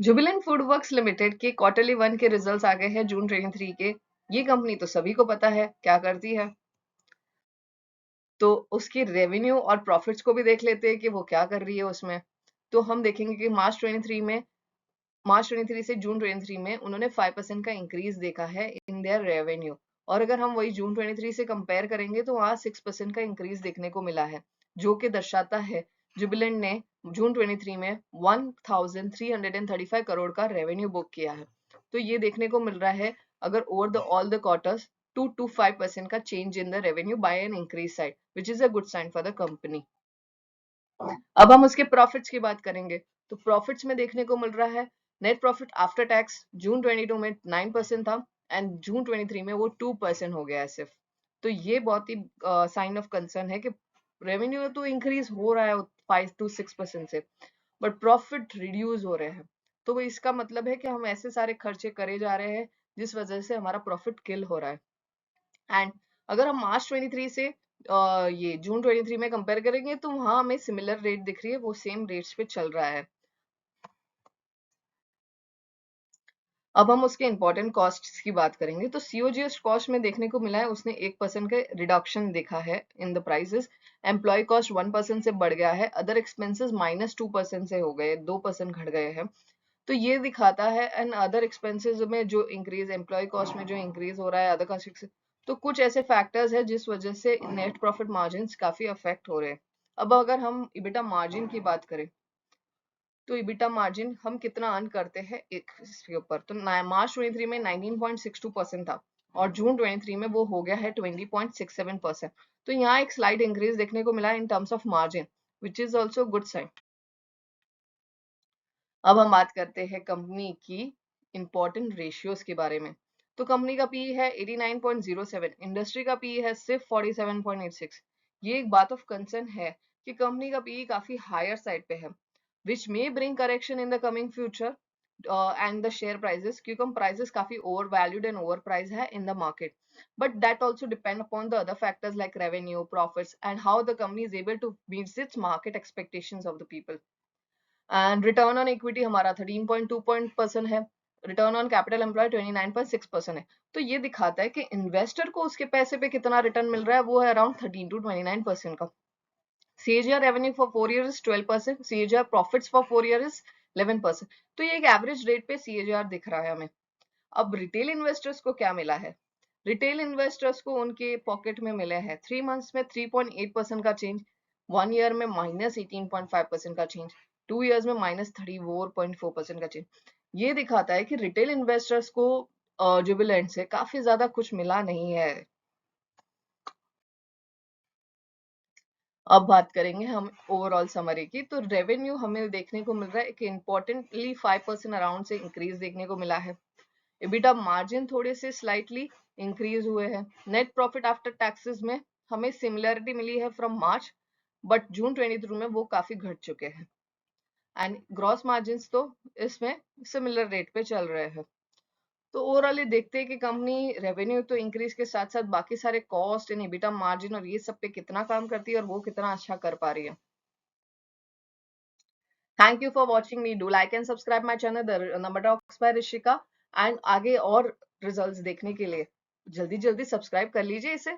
Jubilant food works limited के quarterly 1 के results आ गए हैं जून 23 के। ये कंपनी तो सभी को पता है क्या करती है, तो उसकी रेवेन्यू और प्रॉफिट्स को भी देख लेते हैं कि वो क्या कर रही है उसमें। तो हम देखेंगे कि मार्च 23 से जून 23 में उन्होंने 5% का इंक्रीज देखा है इन देयर रेवेन्यू। और अगर हम वही जून 23 से कंपेयर करेंगे तो वहाँ 6% का इंक्रीज देखने को मिला है, जो कि दर्शाता है जुबिलेंट ने जून 23 में 1335 करोड़ का रेवेन्यू बुक किया है। तो ये देखने को मिल रहा है अगर over the all the quarters 2 to 5% का change in the revenue by an increase side, which is a good sign for the company. अब हम उसके प्रॉफिट्स की बात करेंगे, तो प्रॉफिट्स में देखने को मिल रहा है नेट प्रॉफिट आफ्टर टैक्स जून 22 में 9% था एंड जून 23 में वो 2% हो गया है सिर्फ। तो ये बहुत ही साइन ऑफ कंसर्न है कि रेवेन्यू तो इंक्रीज हो रहा है 5 to 6% से, बट प्रॉफिट रिड्यूस हो रहे हैं। तो वो इसका मतलब है कि हम ऐसे सारे खर्चे करे जा रहे हैं जिस वजह से हमारा प्रॉफिट किल हो रहा है। एंड अगर हम मार्च 23 से ये जून 23 में कंपेयर करेंगे तो वहां हमें सिमिलर रेट दिख रही है, वो सेम रेट्स पे चल रहा है। अब हम उसके इंपॉर्टेंट कॉस्ट्स की बात करेंगे, तो सीओजीएस कॉस्ट में देखने को मिला है उसने 1% का रिडक्शन देखा है in the prices. Employ cost 1% से बढ़ गया है, अदर एक्सपेंसेस -2% से हो गए, 2% घट गए हैं। तो ये दिखाता है एंड अदर एक्सपेंसेस में जो इंक्रीज, एम्प्लॉय कॉस्ट में जो इंक्रीज हो रहा है, अदर कॉस्ट, तो कुछ ऐसे फैक्टर्स है जिस वजह से नेट प्रॉफिट मार्जिन काफी अफेक्ट हो रहे हैं। अब अगर हम इबिटा मार्जिन की बात करें, तो इबिटा मार्जिन हम कितना अर्न करते हैं एक इसके ऊपर, तो मार्च 23 में 19.62% था और जून 23 में वो हो गया है 20.67%। तो यहाँ एक स्लाइड इंक्रीज देखने को मिला in terms of margin, which is also good sign. अब हम बात करते हैं कंपनी की इंपॉर्टेंट रेशियोज के बारे में। तो कंपनी का पी है 89.07, इंडस्ट्री का पी है सिर्फ 47.86। ये एक बात ऑफ कंसर्न है कि कंपनी का पी काफी हायर साइड पे है, which may bring correction in the coming future and the share prices, क्योंकि प्राइसेस काफी overvalued and over price है in the market. But that also depend upon the other factors like revenue, profits and how the company is able to meet its market expectations of the people. And return on equity हमारा 13.2% है, return on capital employ 29.6% है। तो ये दिखाता है कि investor को उसके पैसे पे कितना रिटर्न मिल रहा है, वो है अराउंड 13 to 29% का। CAGR revenue for 4 years is 12%, CAGR profits for 4 years is 11%। तो ये एक एवरेज रेट पे CAGR दिख रहा है हमें। अब रिटेल इन्वेस्टर्स को क्या मिला है? रिटेल इन्वेस्टर्स को उनके पॉकेट में मिले हैं 3 months में 3.8% का चेंज, 1 year में -18.5% का चेंज, 2 years में -34.4% का चेंज। ये दिखाता है कि रिटेल इन्वेस्टर्स को जुबिलेंट से काफी ज्यादा कुछ मिला नहीं है। अब बात करेंगे हम ओवरऑल समरी की, तो रेवेन्यू हमें देखने को मिल रहा है कि इंपॉर्टेंटली 5% अराउंड से इंक्रीज देखने को मिला है। EBITDA मार्जिन थोड़े से स्लाइटली इंक्रीज हुए हैं। नेट प्रॉफिट आफ्टर टैक्सेस में हमें सिमिलरिटी मिली है फ्रॉम मार्च, बट जून 23 में वो काफी घट चुके हैं। एंड ग्रॉस मार्जिन तो इसमें सिमिलर रेट पे चल रहे हैं। तो ओवरऑली देखते हैं कि कंपनी रेवेन्यू तो इंक्रीज के साथ साथ बाकी सारे कॉस्ट एंड EBITDA मार्जिन और ये सब पे कितना काम करती है और वो कितना अच्छा कर पा रही है। Thank you for watching me, do like and subscribe my channel the number talks bye Rishika. And आगे और रिजल्ट्स देखने के लिए जल्दी जल्दी सब्सक्राइब कर लीजिए इसे।